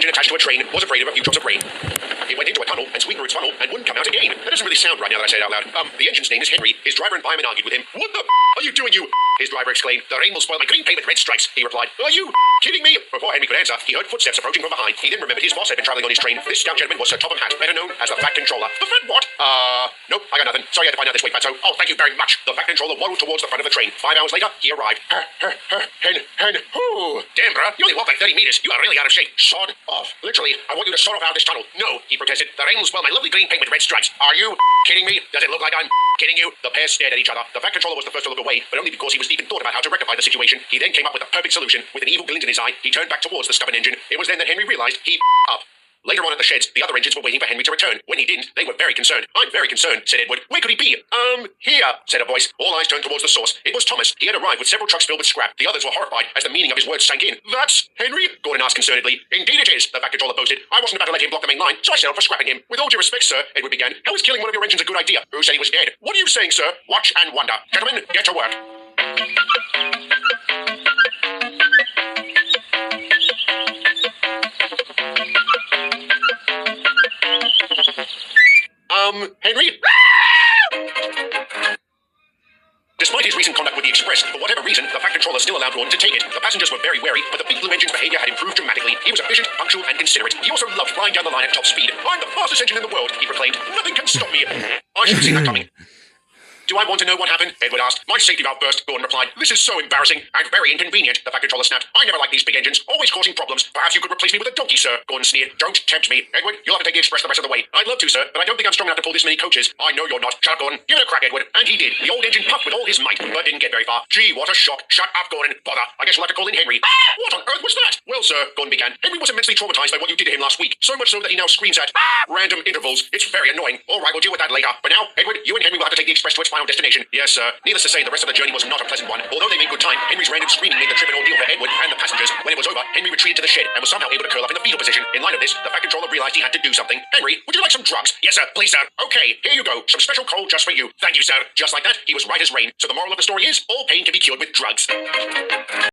engine attached to a train was afraid of a few drops of rain. It went into a tunnel and squeaked through its funnel and wouldn't come out again. That doesn't really sound right now that I say it out loud. The engine's name is Henry. His driver and fireman argued with him. What the are you doing, you? His driver exclaimed. The rain will spoil my green paint with red stripes, he replied. Are you kidding me? Before Henry could answer, he heard footsteps approaching from behind. He then remembered his boss had been traveling on his train. This stout gentleman was Sir Topham Hatt, better known as the Fat Controller. The Fat what? Nope, I got nothing. Sorry I had to find out this way, Fatso. Oh, thank you very much. The Fat Controller waddled towards the front of the train. 5 hours later, he arrived. Damn, bruh, you only walked like 30 meters. You are really out of shape. Sod off. Literally, I want you to sod off out of this tunnel. No, he protested. The rain will spoil my lovely green paint with red stripes. Are you kidding me? Does it look like I'm kidding you? The pair stared at each other. The Fat Controller was the first to look away, but only because he was even thought about how to rectify the situation. He then came up with a perfect solution. With an evil glint in his eye, he turned back towards the stubborn engine. It was then that Henry realized he up. Later on at the sheds, the other engines were waiting for Henry to return. When he didn't, they were very concerned. I'm very concerned, said Edward. Where could he be? Here, said a voice. All eyes turned towards the source. It was Thomas. He had arrived with several trucks filled with scrap. The others were horrified as the meaning of his words sank in. That's Henry? Gordon asked concernedly. Indeed it is, the Fat Controller boasted. I wasn't about to let him block the main line, so I settled for scrapping him. With all due respect, sir, Edward began, how is killing one of your engines a good idea? Who said he was dead? What are you saying, sir? Watch and wonder. Gentlemen, get to work. Henry? Despite his recent conduct with the Express, for whatever reason, the Fat Controller still allowed Gordon to take it. The passengers were very wary, but the Big Blue engine's behavior had improved dramatically. He was efficient, punctual, and considerate. He also loved flying down the line at top speed. I'm the fastest engine in the world, he proclaimed. Nothing can stop me. I should have seen that coming. Do I want to know what happened? Edward asked. My safety valve burst, Gordon replied. This is so embarrassing and very inconvenient, the Fat Controller snapped. I never liked these big engines, always causing problems. Perhaps you could replace me with a donkey, sir, Gordon sneered. Don't tempt me. Edward, you'll have to take the Express the rest of the way. I'd love to, sir, but I don't think I'm strong enough to pull this many coaches. I know you're not. Shut up, Gordon. Give it a crack, Edward. And he did. The old engine puffed with all his might, but didn't get very far. Gee, what a shock. Shut up, Gordon. Bother. I guess we'll have to call in Henry. What on earth was that? Well, sir, Gordon began. Henry was immensely traumatized by what you did to him last week. So much so that he now screams at random intervals. It's very annoying. All right, we'll deal with that later. But now, Edward, you and Henry will have to take the Express to its final destination. Yes, sir. Needless to say, the rest of the journey was not a pleasant one. Although they made good time, Henry's random screaming made the trip an ordeal for Edward and the passengers. When it was over, Henry retreated to the shed and was somehow able to curl up in the fetal position. In light of this, the Fat Controller realized he had to do something. Henry, would you like some drugs? Yes, sir. Please, sir. Okay, here you go. Some special coal just for you. Thank you, sir. Just like that, he was right as rain. So the moral of the story is, all pain can be cured with drugs.